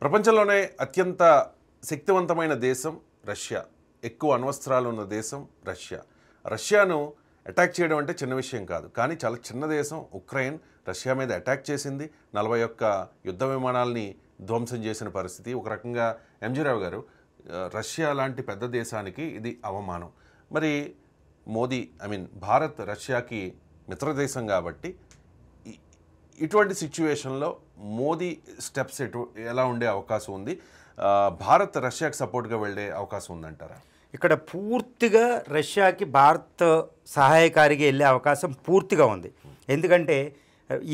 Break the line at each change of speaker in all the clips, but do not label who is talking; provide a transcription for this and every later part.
ప్రపంచంలోనే అత్యంత శక్తివంతమైన దేశం రష్యా. ఎక్కువ అణ్వస్త్రాలు ఉన్న దేశం రష్యా. రష్యాను అటాక్ చేయడం అంటే చిన్న విషయం కాదు. కానీ చాలా చిన్న దేశం ఉక్రెయిన్ రష్యా మీద అటాక్ చేసింది. 41 యుద్ధ విమానాలని ధ్వంసం చేసిన పరిస్థితి. ఒక రకంగా ఎంజీ రావు గారు, రష్యా లాంటి పెద్ద దేశానికి ఇది అవమానం. మరి మోదీ భారత్ రష్యాకి మిత్రదేశం కాబట్టి ఇటువంటి సిచ్యువేషన్లో మోదీ స్టెప్స్ ఎలా ఉండే అవకాశం ఉంది? భారత్ రష్యాకి సపోర్ట్గా వెళ్ళే అవకాశం ఉందంటారా?
ఇక్కడ పూర్తిగా రష్యాకి భారత్ సహాయకారిగా వెళ్ళే అవకాశం పూర్తిగా ఉంది. ఎందుకంటే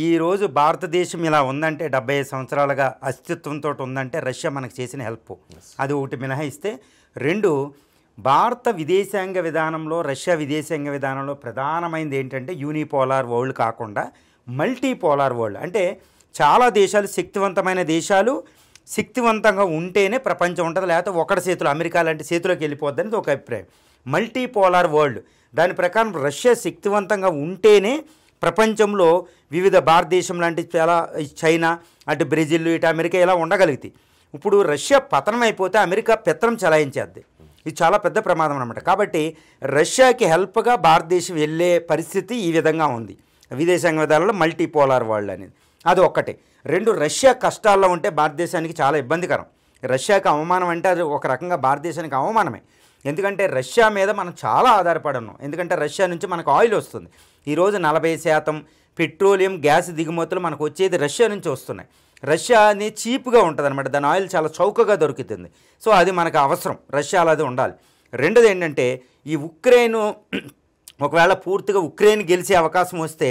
ఈరోజు భారతదేశం ఇలా ఉందంటే 75 సంవత్సరాలుగా అస్తిత్వంతో ఉందంటే రష్యా మనకు చేసిన హెల్ప్. అది ఒకటి మినహాయిస్తే, 2 భారత విదేశాంగ విధానంలో రష్యా విదేశాంగ విధానంలో ప్రధానమైనది ఏంటంటే యూనిపోలార్ వరల్డ్ కాకుండా మల్టీపోలార్ వరల్డ్. అంటే చాలా దేశాలు శక్తివంతమైన దేశాలు శక్తివంతంగా ఉంటేనే ప్రపంచం ఉంటుంది, లేకపోతే ఒకటి చేతులు అమెరికా లాంటి చేతిలోకి వెళ్ళిపోద్ది అనేది ఒక అభిప్రాయం. మల్టీపోలార్ వరల్డ్ దాని ప్రకారం రష్యా శక్తివంతంగా ఉంటేనే ప్రపంచంలో వివిధ భారతదేశం లాంటి చాలా చైనా, అటు బ్రెజిల్, ఇటు అమెరికా ఇలా ఉండగలుగుతాయి. ఇప్పుడు రష్యా పతనం అయిపోతే అమెరికా పెత్తనం చలాయించేద్ది. ఇది చాలా పెద్ద ప్రమాదం అన్నమాట. కాబట్టి రష్యాకి హెల్ప్గా భారతదేశం వెళ్ళే పరిస్థితి ఈ విధంగా ఉంది విదేశాంగ విధానంలో మల్టీపోలార్ వరల్డ్ అనేది. అది ఒక్కటే. 2 రష్యా కష్టాల్లో ఉంటే భారతదేశానికి చాలా ఇబ్బందికరం. రష్యాకి అవమానం అంటే అది ఒక రకంగా భారతదేశానికి అవమానమే. ఎందుకంటే రష్యా మీద మనం చాలా ఆధారపడి ఉన్నాం. ఎందుకంటే రష్యా నుంచి మనకు ఆయిల్ వస్తుంది. ఈరోజు 40% పెట్రోలియం గ్యాస్ దిగుమతులు మనకు వచ్చేది రష్యా నుంచి వస్తున్నాయి. రష్యా అనేది చీప్గా ఉంటుంది అనమాట. దాని ఆయిల్ చాలా చౌకగా దొరుకుతుంది. సో అది మనకు అవసరం, రష్యాలో అది ఉండాలి. 2ది ఏంటంటే ఈ ఉక్రెయిన్ ఒకవేళ పూర్తిగా ఉక్రెయిన్ గెలిచే అవకాశం వస్తే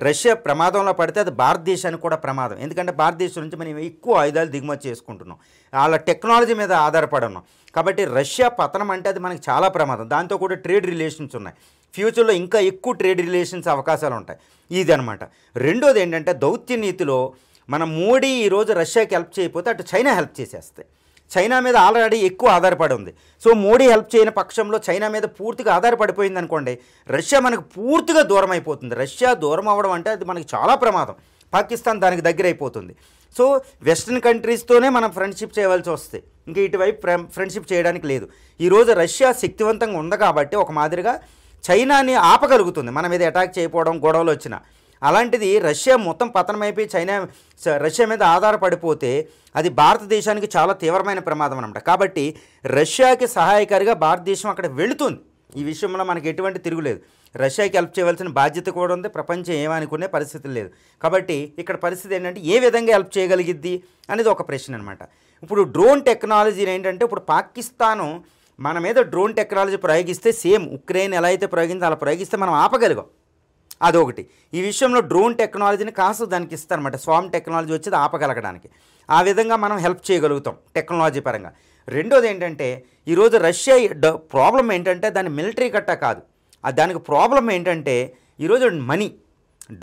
రష్యా ప్రమాదంలో పడితే అది భారతదేశానికి కూడా ప్రమాదం. ఎందుకంటే భారతదేశం నుంచి మనం ఎక్కువ ఆయుధాలు దిగుమతి చేసుకుంటున్నాం, వాళ్ళ టెక్నాలజీ మీద ఆధారపడి ఉన్నాం. కాబట్టి రష్యా పతనం అంటే అది మనకి చాలా ప్రమాదం. దాంతో కూడా ట్రేడ్ రిలేషన్స్ ఉన్నాయి. ఫ్యూచర్లో ఇంకా ఎక్కువ ట్రేడ్ రిలేషన్స్ అవకాశాలు ఉంటాయి. ఇది అనమాట. 2ది ఏంటంటే దౌత్య నీతిలో మన మోడీ ఈరోజు రష్యాకి హెల్ప్ చేయకపోతే అటు చైనా హెల్ప్ చేసేస్తాయి. చైనా మీద ఆల్రెడీ ఎక్కువ ఆధారపడి ఉంది. సో మోడీ హెల్ప్ చేయని పక్షంలో చైనా మీద పూర్తిగా ఆధారపడిపోయింది అనుకోండి, రష్యా మనకు పూర్తిగా దూరం అయిపోతుంది. రష్యా దూరం అవ్వడం అంటే అది మనకి చాలా ప్రమాదం. పాకిస్తాన్ దానికి దగ్గర అయిపోతుంది. సో వెస్ట్రన్ కంట్రీస్తోనే మనం ఫ్రెండ్షిప్ చేయవలసి వస్తే ఇంకా ఇటువైపు ఫ్రెండ్షిప్ చేయడానికి లేదు. ఈరోజు రష్యా శక్తివంతంగా ఉంది కాబట్టి ఒక మాదిరిగా చైనాని ఆపగలుగుతుంది మన మీద అటాక్ చేయకపోవడం, గొడవలు వచ్చినా. అలాంటిది రష్యా మొత్తం పతనమైపోయి రష్యా మీద ఆధారపడిపోతే అది భారతదేశానికి చాలా తీవ్రమైన ప్రమాదం అన్నమాట. కాబట్టి రష్యాకి సహాయకారిగా భారతదేశం అక్కడ వెళుతుంది. ఈ విషయంలో మనకి ఎటువంటి తిరుగులేదు. రష్యాకి హెల్ప్ చేయవలసిన బాధ్యత కూడా ఉంది. ప్రపంచం ఏమనుకునే పరిస్థితి లేదు. కాబట్టి ఇక్కడ పరిస్థితి ఏంటంటే ఏ విధంగా హెల్ప్ చేయగలిగిద్ది అనేది ఒక ప్రశ్న అనమాట. ఇప్పుడు డ్రోన్ టెక్నాలజీ ఏంటంటే ఇప్పుడు పాకిస్తాను మన మీద డ్రోన్ టెక్నాలజీ ప్రయోగిస్తే సేమ్ ఉక్రెయిన్ ఎలా అయితే ప్రయోగిందో అలా ప్రయోగిస్తే మనం ఆపగలిగాం. అదొకటి. ఈ విషయంలో డ్రోన్ టెక్నాలజీని కాస్త దానికి ఇస్తారనమాట. స్వామ్ టెక్నాలజీ వచ్చేది ఆపగలగడానికి. ఆ విధంగా మనం హెల్ప్ చేయగలుగుతాం టెక్నాలజీ పరంగా. 2ది ఏంటంటే ఈరోజు రష్యా ప్రాబ్లం ఏంటంటే దాని మిలిటరీ కట్ట కాదు, దానికి ప్రాబ్లం ఏంటంటే ఈరోజు మనీ,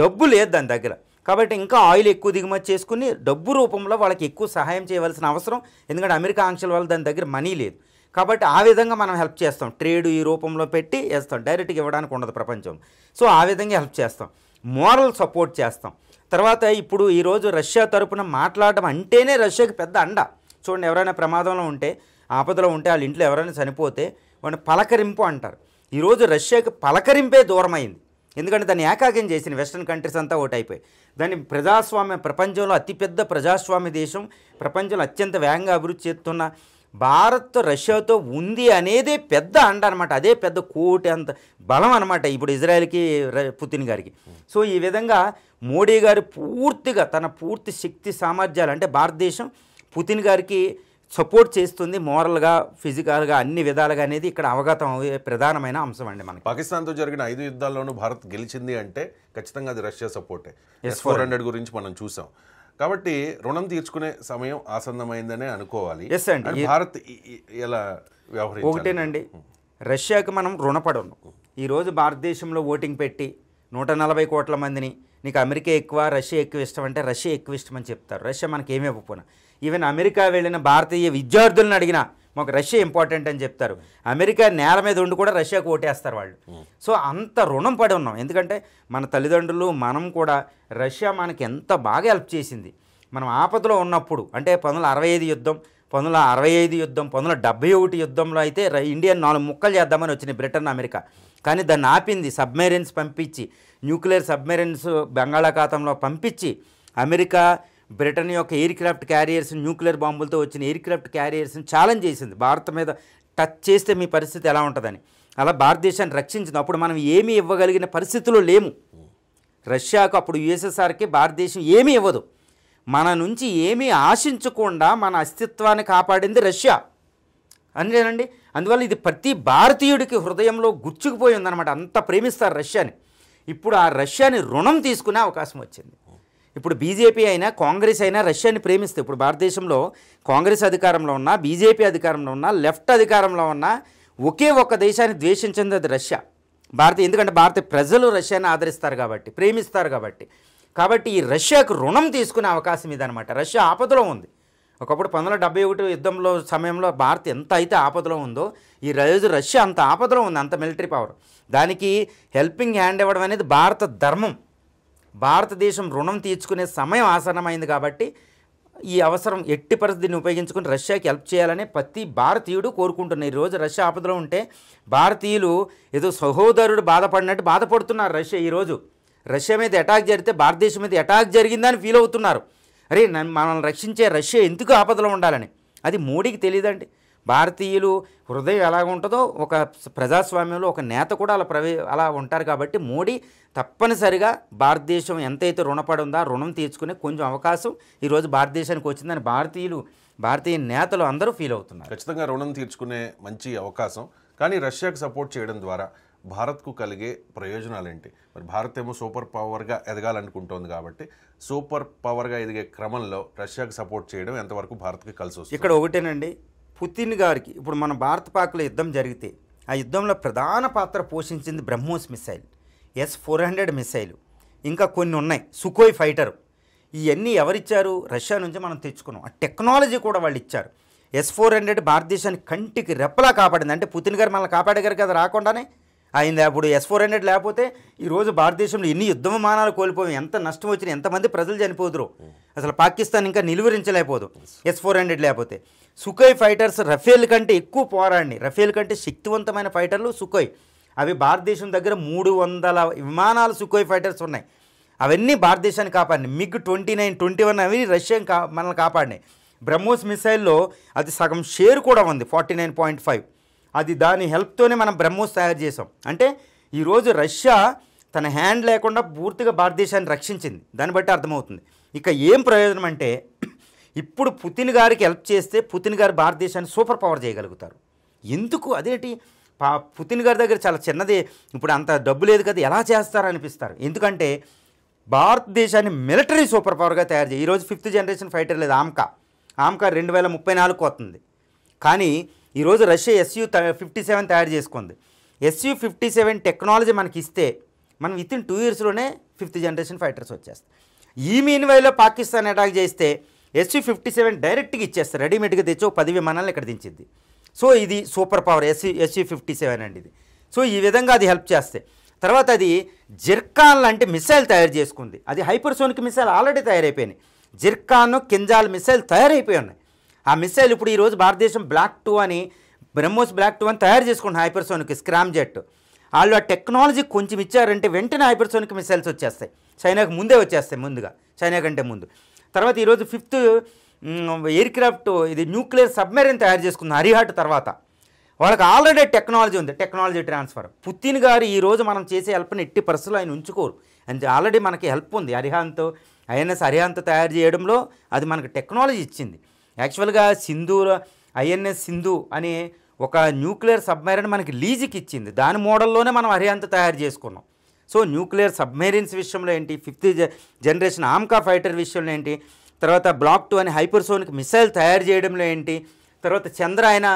డబ్బు లేదు దాని దగ్గర. కాబట్టి ఇంకా ఆయిల్ ఎక్కువ దిగుమతి చేసుకుని డబ్బు రూపంలో వాళ్ళకి ఎక్కువ సహాయం చేయవలసిన అవసరం. ఎందుకంటే అమెరికా ఆంక్షల వల్ల దాని దగ్గర మనీ లేదు. కాబట్టి ఆ విధంగా మనం హెల్ప్ చేస్తాం. ట్రేడ్ ఈ రూపంలో పెట్టి వేస్తాం, డైరెక్ట్గా ఇవ్వడానికి ఉండదు ప్రపంచం. సో ఆ విధంగా హెల్ప్ చేస్తాం, మోరల్ సపోర్ట్ చేస్తాం. తర్వాత ఇప్పుడు ఈరోజు రష్యా తరపున మాట్లాడడం అంటేనే రష్యాకి పెద్ద అండ. చూడండి, ఎవరైనా ప్రమాదంలో ఉంటే, ఆపదలో ఉంటే, వాళ్ళ ఇంట్లో ఎవరైనా చనిపోతే వాడిని పలకరింపు అంటారు. ఈరోజు రష్యాకి పలకరింపే దూరం అయింది. ఎందుకంటే దాన్ని ఏకాగ్యం చేసిన వెస్ట్రన్ కంట్రీస్ అంతా ఒకటి అయిపోయి. దాన్ని ప్రజాస్వామ్య, ప్రపంచంలో అతిపెద్ద ప్రజాస్వామ్య దేశం, ప్రపంచంలో అత్యంత వేగంగా అభివృద్ధి చేస్తున్న భారత్ రష్యాతో ఉంది అనేదే పెద్ద అండ అనమాట. అదే పెద్ద కోటి అంత బలం అనమాట ఇప్పుడు ఇజ్రాయెల్కి, పుతిన్ గారికి. సో ఈ విధంగా మోడీ గారు పూర్తిగా తన పూర్తి శక్తి సామర్థ్యాలు అంటే భారతదేశం పుతిన్ గారికి సపోర్ట్ చేస్తుంది, మోరల్గా, ఫిజికల్గా, అన్ని విధాలుగా అనేది ఇక్కడ అవగతం అయ్యే ప్రధానమైన అంశం అండి. మనకి
పాకిస్తాన్తో జరిగిన 5 యుద్ధాల్లోనూ భారత్ గెలిచింది అంటే ఖచ్చితంగా అది రష్యా సపోర్టే. S-400 గురించి మనం చూసాం. కాబట్టి రుణం తీర్చుకునే సమయం ఆసన్నమైందనే అనుకోవాలి. భారత్ ఎలా వ్యవహరించాలి?
ఒకటేనండి, రష్యాకి మనం రుణపడి ఉన్నాం. ఈరోజు భారతదేశంలో ఓటింగ్ పెట్టి 140 కోట్ల మందిని నీకు అమెరికా ఎక్కువ, రష్యా ఎక్కువ ఇష్టం అంటే రష్యా ఎక్కువ ఇష్టం అని చెప్తారు. రష్యా మనకి ఏమీ ఇవ్వకపోయినా. ఈవెన్ అమెరికా వెళ్ళిన భారతీయ విద్యార్థులను అడిగినా మాకు రష్యా ఇంపార్టెంట్ అని చెప్తారు. అమెరికా నేల మీద ఉండి కూడా రష్యాకు ఓటేస్తారు వాళ్ళు. సో అంత రుణం పడి ఉన్నాం. ఎందుకంటే మన తల్లిదండ్రులు, మనం కూడా రష్యా మనకి ఎంత బాగా హెల్ప్ చేసింది. మనం ఆపదలో ఉన్నప్పుడు అంటే 1965 యుద్ధం, 1965 యుద్ధం, 1971 యుద్ధంలో అయితే ఇండియన్ 4 ముక్కలు చేద్దామని వచ్చినాయి బ్రిటన్, అమెరికా. కానీ దాన్ని ఆపింది సబ్మెరైన్స్ పంపించి, న్యూక్లియర్ సబ్మెరైన్స్ బంగాళాఖాతంలో పంపించి, అమెరికా బ్రిటన్ యొక్క ఎయిర్ క్రాఫ్ట్ క్యారియర్స్, న్యూక్లియర్ బాంబులతో వచ్చిన ఎయిర్ క్రాఫ్ట్ క్యారియర్స్ని ఛాలెంజ్ చేసింది. భారత్ మీద టచ్ చేస్తే మీ పరిస్థితి ఎలా ఉంటుందని. అలా భారతదేశాన్ని రక్షించింది. అప్పుడు మనం ఏమీ ఇవ్వగలిగిన పరిస్థితిలో లేము. రష్యాకు అప్పుడు యుఎస్ఎస్ఆర్కి భారతదేశం ఏమీ ఇవ్వదు. మన నుంచి ఏమీ ఆశించకుండా మన అస్తిత్వాన్ని కాపాడింది రష్యా అంతేనండి. అందువల్ల ఇది ప్రతి భారతీయుడికి హృదయంలో గుచ్చుకుపోయి ఉందన్నమాట. అంత ప్రేమిస్తారు రష్యాని. ఇప్పుడు ఆ రష్యాని రుణం తీసుకునే అవకాశం వచ్చింది. ఇప్పుడు బీజేపీ అయినా కాంగ్రెస్ అయినా రష్యాని ప్రేమిస్తే, ఇప్పుడు భారతదేశంలో కాంగ్రెస్ అధికారంలో ఉన్నా, బీజేపీ అధికారంలో ఉన్నా, లెఫ్ట్ అధికారంలో ఉన్నా ఒకే ఒక్క దేశాన్ని ద్వేషించింది అది రష్యా. ఎందుకంటే భారత ప్రజలు రష్యాని ఆదరిస్తారు కాబట్టి, ప్రేమిస్తారు కాబట్టి ఈ రష్యాకు రుణం తీసుకునే అవకాశం ఇదనమాట. రష్యా ఆపదలో ఉంది. ఒకప్పుడు 1971 యుద్ధంలో సమయంలో భారత్ ఎంత అయితే ఆపదలో ఉందో, ఈ రోజు రష్యా అంత ఆపదలో ఉంది, అంత మిలిటరీ పవర్. దానికి హెల్పింగ్ హ్యాండ్ ఇవ్వడం అనేది భారత ధర్మం. భారతదేశం రుణం తీర్చుకునే సమయం ఆసన్నమైంది కాబట్టి ఈ అవసరం ఎట్టి పరిస్థితిని ఉపయోగించుకుని రష్యాకి హెల్ప్ చేయాలని ప్రతి భారతీయుడు కోరుకుంటున్నారు. ఈరోజు రష్యా ఆపదలో ఉంటే భారతీయులు ఏదో సహోదరుడు బాధపడినట్టు బాధపడుతున్నారు. ఈరోజు రష్యా మీద అటాక్ జరిగితే భారతదేశం మీద అటాక్ జరిగిందని ఫీల్ అవుతున్నారు. అరే మనల్ని రక్షించే రష్యా ఎందుకు ఆపదలో ఉండాలని. అది మోడీకి తెలియదండి. భారతీయులు హృదయం ఎలాగ ఉంటుందో ఒక ప్రజాస్వామ్యంలో ఒక నేత కూడా అలా ఉంటారు. కాబట్టి మోడీ తప్పనిసరిగా భారతదేశం ఎంతైతే రుణపడి ఉందో ఆ రుణం తీర్చుకునే కొంచెం అవకాశం ఈరోజు భారతదేశానికి వచ్చిందని భారతీయ నేతలు అందరూ ఫీల్ అవుతున్నారు.
ఖచ్చితంగా రుణం తీర్చుకునే మంచి అవకాశం. కానీ రష్యాకు సపోర్ట్ చేయడం ద్వారా భారత్కు కలిగే ప్రయోజనాలు ఏంటి? మరి భారత్ ఏమో సూపర్ పవర్గా ఎదగాలనుకుంటోంది కాబట్టి సూపర్ పవర్గా ఎదిగే క్రమంలో రష్యాకు సపోర్ట్ చేయడం ఎంతవరకు భారత్కి కలిసి వస్తుంది?
ఇక్కడ ఒకటేనండి, పుతిన్ గారికి ఇప్పుడు మన భారత పాక్లో యుద్ధం జరిగితే ఆ యుద్ధంలో ప్రధాన పాత్ర పోషించింది బ్రహ్మోస్ మిసైల్, S-400 మిసైల్, ఇంకా కొన్ని ఉన్నాయి, సుకోయ్ ఫైటర్. ఇవన్నీ ఎవరిచ్చారు? రష్యా నుంచి మనం తెచ్చుకున్నాం. ఆ టెక్నాలజీ కూడా వాళ్ళు ఇచ్చారు. S-400 భారతదేశాన్ని కంటికి రెప్పలా కాపాడింది. అంటే పుతిన్ గారు మనల్ని కాపాడగారు కదా రాకుండానే అయింది. అప్పుడు S-400 లేకపోతే ఈరోజు భారతదేశంలో ఎన్ని యుద్ధ విమానాలు కోల్పోయాం, ఎంత నష్టం వచ్చినా, ఎంతమంది ప్రజలు చనిపోదురు. అసలు పాకిస్తాన్ ఇంకా నిలువరించలేకపోదు S-400 లేకపోతే. సుకోయ్ ఫైటర్స్ రఫేల్ కంటే ఎక్కువ పోరాడిని, రఫేల్ కంటే శక్తివంతమైన ఫైటర్లు సుకోయ్. అవి భారతదేశం దగ్గర 300 విమానాలు సుకోయ్ ఫైటర్స్ ఉన్నాయి. అవన్నీ భారతదేశాన్ని కాపాడినాయి. MiG-29, 21 అవి రష్యా మనల్ని కాపాడినాయి. బ్రహ్మోస్ మిసైల్లో అది సగం షేర్ కూడా ఉంది, 49.5. అది దాని హెల్ప్తోనే మనం బ్రహ్మోస్ తయారు చేసాం. అంటే ఈరోజు రష్యా తన హ్యాండ్ లేకుండా పూర్తిగా భారతదేశాన్ని రక్షించింది. దాన్ని బట్టి అర్థమవుతుంది. ఇక ఏం ప్రయోజనం అంటే ఇప్పుడు పుతిన్ గారికి హెల్ప్ చేస్తే పుతిన్ గారు భారతదేశాన్ని సూపర్ పవర్ చేయగలుగుతారు. ఎందుకు? అదేంటి పుతిన్ గారి దగ్గర చాలా చిన్నది, ఇప్పుడు అంత డబ్బు లేదు కదా, ఎలా చేస్తారనిపిస్తారు. ఎందుకంటే భారతదేశాన్ని మిలిటరీ సూపర్ పవర్గా తయారు చేయి. ఈరోజు 5th జనరేషన్ ఫైటర్ లేదు, ఆమ్కా 2034 వస్తుంది. కానీ ఈరోజు రష్యా Su-57 తయారు చేసుకుంది. Su-57 టెక్నాలజీ మనకి ఇస్తే మనం వితిన్ 2 yearsలోనే 5th జనరేషన్ ఫైటర్స్ వచ్చేస్తాయి. ఈ మీన్వైలో పాకిస్తాన్ అటాక్ చేస్తే Su-57 డైరెక్ట్గా ఇచ్చేస్తారు, రెడీమేడ్గా తెచ్చి 10 విమానాలు ఇక్కడ దించిద్ది. సో ఇది సూపర్ పవర్ Su-57 అండి ఇది. సో ఈ విధంగా అది హెల్ప్ చేస్తాయి. తర్వాత అది జిర్కాన్ లాంటి మిసైల్ తయారు చేసుకుంది. అది హైపర్సోనిక్ మిసైల్ ఆల్రెడీ తయారైపోయినాయి. జిర్కాన్, కింజాల్ మిసైల్ తయారైపోయి ఉన్నాయి. ఆ మిసైల్ ఇప్పుడు ఈరోజు భారతదేశం బ్లాక్ 2 అని, బ్రహ్మోస్ బ్లాక్ 2 అని తయారు చేసుకుంటున్నాం. హైపర్సోనిక్ స్క్రామ్ జెట్ వాళ్ళు ఆ టెక్నాలజీ కొంచెం ఇచ్చారంటే వెంటనే హైపర్సోనిక్ మిసైల్స్ వచ్చేస్తాయి. చైనాకు ముందే వచ్చేస్తాయి, ముందుగా చైనా కంటే ముందు. తర్వాత ఈరోజు 5th ఎయిర్ క్రాఫ్ట్ ఇది న్యూక్లియర్ సబ్మెరైన్ తయారు చేసుకుంది అరిహాట్ తర్వాత. వాళ్ళకి ఆల్రెడీ టెక్నాలజీ ఉంది, టెక్నాలజీ ట్రాన్స్ఫర్. పుతిన్ గారు ఈరోజు మనం చేసే హెల్ప్ని ఎట్టి పరిస్థితుల్లో ఆయన ఉంచుకోరు. అంటే ఆల్రెడీ మనకి హెల్ప్ ఉంది. INS అరిహాంత్ తయారు చేయడంలో అది మనకు టెక్నాలజీ ఇచ్చింది. యాక్చువల్గా INS సింధు అనే ఒక న్యూక్లియర్ సబ్మెరైన్ మనకి లీజుకి ఇచ్చింది. దాని మోడల్లోనే మనం అరిహాంత్ తయారు చేసుకున్నాం. సో న్యూక్లియర్ సబ్మెరైన్స్ విషయంలో ఏంటి, 5th జనరేషన్ ఆమ్కా ఫైటర్ విషయంలో ఏంటి, తర్వాత బ్లాక్ 2 అనే హైపర్సోనిక్ మిసైల్ తయారు చేయడంలో ఏంటి, తర్వాత చంద్రాయన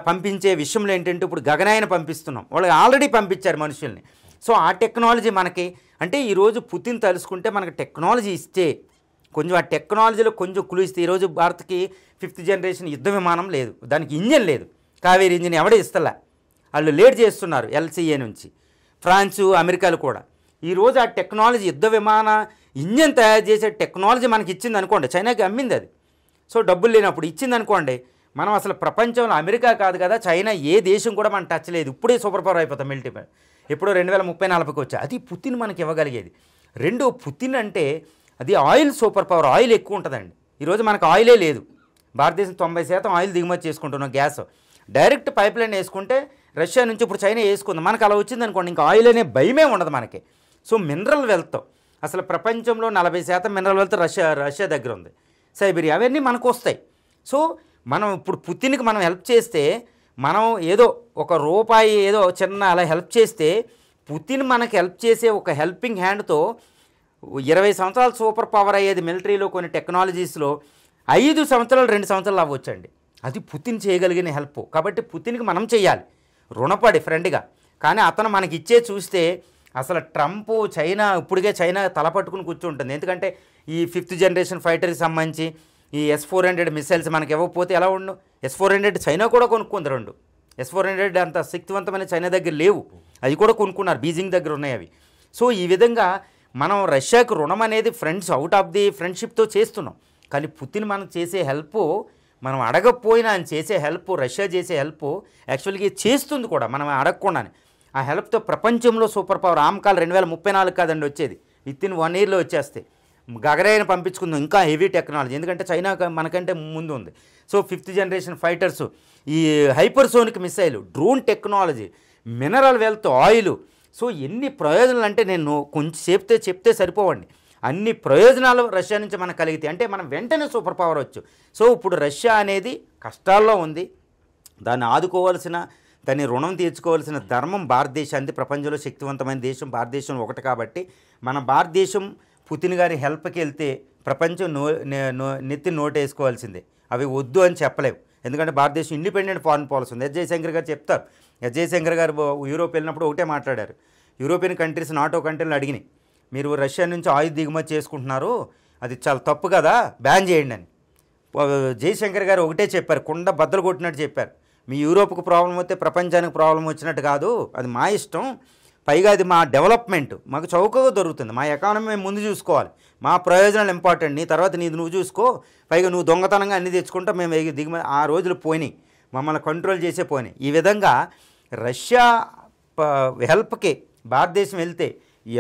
పంపించే విషయంలో ఏంటంటే ఇప్పుడు గగనాయన పంపిస్తున్నాం. వాళ్ళకి ఆల్రెడీ పంపించారు మనుషుల్ని. సో ఆ టెక్నాలజీ మనకి అంటే ఈరోజు పుతిన్ తలుసుకుంటే మనకి టెక్నాలజీ ఇస్తే కొంచెం ఆ టెక్నాలజీలో కొంచెం క్లూ ఇస్తే ఈరోజు భారత్కి 5th జనరేషన్ యుద్ధ విమానం లేదు, దానికి ఇంజన్ లేదు. కావేరీ ఇంజిన్ ఎవడే ఇస్తలే, వాళ్ళు లేట్ చేస్తున్నారు LCA నుంచి. ఫ్రాన్సు, అమెరికాలు కూడా ఈరోజు ఆ టెక్నాలజీ ఇంజన్ తయారు చేసే టెక్నాలజీ మనకి ఇచ్చింది అనుకోండి, చైనాకి అమ్మింది అది. సో డబ్బులు లేనప్పుడు ఇచ్చింది అనుకోండి, మనం అసలు ప్రపంచంలో అమెరికా కాదు కదా, చైనా ఏ దేశం కూడా మనం టచ్ లేదు. ఇప్పుడే సూపర్ పవర్ అయిపోతాం మిలిటరీ. ఎప్పుడో 2030-40కి వచ్చా. అది పుతిన్ మనకి ఇవ్వగలిగేది. రెండు, పుతిన్ అంటే అది ఆయిల్ సూపర్ పవర్. ఆయిల్ ఎక్కువ ఉంటుందండి. ఈరోజు మనకు ఆయిలే లేదు. భారతదేశం 90% ఆయిల్ దిగుమతి చేసుకుంటున్నాం. గ్యాస్ డైరెక్ట్ పైప్ లైన్ వేసుకుంటే రష్యా నుంచి ఇప్పుడు చైనా వేసుకుంది. మనకు అలా వచ్చింది అనుకోండి, ఇంకా ఆయిల్ అనే భయమే ఉండదు మనకి. సో మినరల్ వెల్త్, అసలు ప్రపంచంలో 40% మినరల్ వెల్త్ రష్యా దగ్గర ఉంది. సైబీరియా అవన్నీ మనకు వస్తాయి. సో మనం ఇప్పుడు పుతిన్కి మనం హెల్ప్ చేస్తే, మనం ఏదో ఒక రూపాయి ఏదో చిన్న అలా హెల్ప్ చేస్తే, పుతిన్ మనకి హెల్ప్ చేసే ఒక హెల్పింగ్ హ్యాండ్తో 20 సంవత్సరాలు సూపర్ పవర్ అయ్యేది మిలిటరీలో కొన్ని టెక్నాలజీస్లో 5 సంవత్సరాలు 2 సంవత్సరాలు అవ్వచ్చండి. అది పుతిన్ చేయగలిగిన హెల్ప్. కాబట్టి పుతిన్కి మనం చేయాలి రుణపడి ఫ్రెండ్గా. కానీ అతను మనకి ఇచ్చే చూస్తే అసలు ట్రంప్ చైనా ఇప్పటికే చైనా తలపట్టుకుని కూర్చుంటుంది. ఎందుకంటే ఈ 5th జనరేషన్ ఫైటర్కి సంబంధించి ఈ S-400 మిసైల్స్ మనకి ఇవ్వకపోతే ఎలా ఉండు. S-400 చైనా కూడా కొనుక్కుంది. 2 S-400 అంత శక్తివంతమైన చైనా దగ్గర లేవు, అవి కూడా కొనుక్కున్నారు, బీజింగ్ దగ్గర ఉన్నాయి అవి. సో ఈ విధంగా మనం రష్యాకు రుణం అనేది ఫ్రెండ్స్ అవుట్ ఆఫ్ ది ఫ్రెండ్షిప్తో చేస్తున్నాం. కానీ పుతిన్ మనకు చేసే హెల్ప్, మనం అడగకపోయినా ఆయన చేసే హెల్ప్, రష్యా చేసే హెల్ప్ యాక్చువల్గా చేస్తుంది కూడా మనం అడగకుండానే. ఆ హెల్ప్తో ప్రపంచంలో సూపర్ పవర్ ఆమ్కాల్ 2034 కాదండి వచ్చేది, విత్-ఇన్ 1 yearలో వచ్చేస్తాయి. గగరైన పంపించుకుందాం, ఇంకా హెవీ టెక్నాలజీ, ఎందుకంటే చైనా మనకంటే ముందు ఉంది. సో 5th జనరేషన్ ఫైటర్సు, ఈ hypersonic missile, drone technology, mineral wealth, oil. So ఎన్ని ప్రయోజనాలు అంటే నేను కొంచెం చెప్తే సరిపోవండి. అన్ని ప్రయోజనాలు రష్యా నుంచి మనకు కలిగితే అంటే మనం వెంటనే సూపర్ పవర్ వచ్చు. సో ఇప్పుడు రష్యా అనేది కష్టాల్లో ఉంది, దాన్ని ఆదుకోవాల్సిన, దాన్ని రుణం తీర్చుకోవాల్సిన ధర్మం భారతదేశానికి. ప్రపంచంలో శక్తివంతమైన దేశం భారతదేశం ఒకటి. కాబట్టి మన భారతదేశం పుతిన్ గారి హెల్ప్కి వెళ్తే ప్రపంచం నెత్తి నోటేసుకోవాల్సిందే. అవి వద్దు అని చెప్పలేవు, ఎందుకంటే భారతదేశం ఇండిపెండెంట్ ఫారెన్ పాలసీ ఉంది. జయశంకర్ గారు చెప్తారు. జయశంకర్ గారు యూరోప్ వెళ్ళినప్పుడు ఒకటే మాట్లాడారు. యూరోపియన్ కంట్రీస్, నాటో కంట్రీలను అడిగినాయి, మీరు రష్యా నుంచి ఆయుధ దిగుమతి చేసుకుంటున్నారు, అది చాలా తప్పు కదా, బ్యాన్ చేయండి అని. జయశంకర్ గారు ఒకటే చెప్పారు, కుండ బద్దలు కొట్టినట్టు చెప్పారు. మీ యూరోప్కి ప్రాబ్లం వస్తే ప్రపంచానికి ప్రాబ్లం వచ్చినట్టు కాదు, అది మా ఇష్టం. పైగా అది మా డెవలప్మెంట్, మాకు చౌకగా దొరుకుతుంది, మా ఎకానమీ మేము ముందు చూసుకోవాలి, మా ప్రయోజనాలు ఇంపార్టెంట్, నీ తర్వాత నీది నువ్వు చూసుకో, పైగా నువ్వు దొంగతనంగా అన్నీ తెచ్చుకుంటా, మేము దిగుమతి. ఆ రోజులు పోయినాయి, మమ్మల్ని కంట్రోల్ చేసే పోయినాయి. ఈ విధంగా రష్యా హెల్ప్కి భారతదేశం వెళ్తే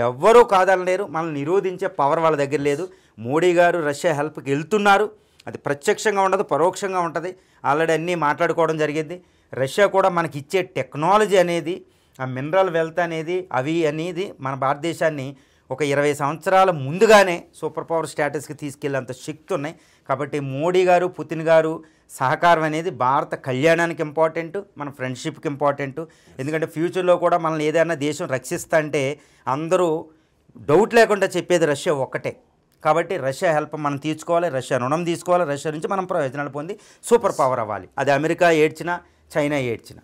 ఎవ్వరూ కాదనలేరు. మనల్ని నిరోధించే పవర్ వాళ్ళ దగ్గర లేదు. మోడీ గారు రష్యా హెల్ప్కి వెళ్తున్నారు, అది ప్రత్యక్షంగా ఉండదు, పరోక్షంగా ఉంటుంది. ఆల్రెడీ అన్నీ మాట్లాడుకోవడం జరిగింది. రష్యా కూడా మనకి ఇచ్చే టెక్నాలజీ అనేది, ఆ మినరల్ వెల్త్ అనేది, అవి అనేది మన భారతదేశాన్ని ఒక 20 సంవత్సరాల ముందుగానే సూపర్ పవర్ స్టేటస్కి తీసుకెళ్ళేంత శక్తి ఉన్నాయి. కాబట్టి మోడీ గారు, పుతిన్ గారు సహకారం అనేది భారత కళ్యాణానికి ఇంపార్టెంట్, మన ఫ్రెండ్షిప్కి ఇంపార్టెంట్. ఎందుకంటే ఫ్యూచర్లో కూడా మనల్ని ఏదైనా దేశం రక్షిస్తా అంటే అందరూ డౌట్ లేకుండా చెప్పేది రష్యా ఒక్కటే. కాబట్టి రష్యా హెల్ప్ మనం తీర్చుకోవాలి, రష్యా రుణం తీసుకోవాలి, రష్యా నుంచి మనం ప్రయోజనాలు పొంది సూపర్ పవర్ అవ్వాలి. అది అమెరికా ఏడ్చినా, చైనా ఏడ్చినా.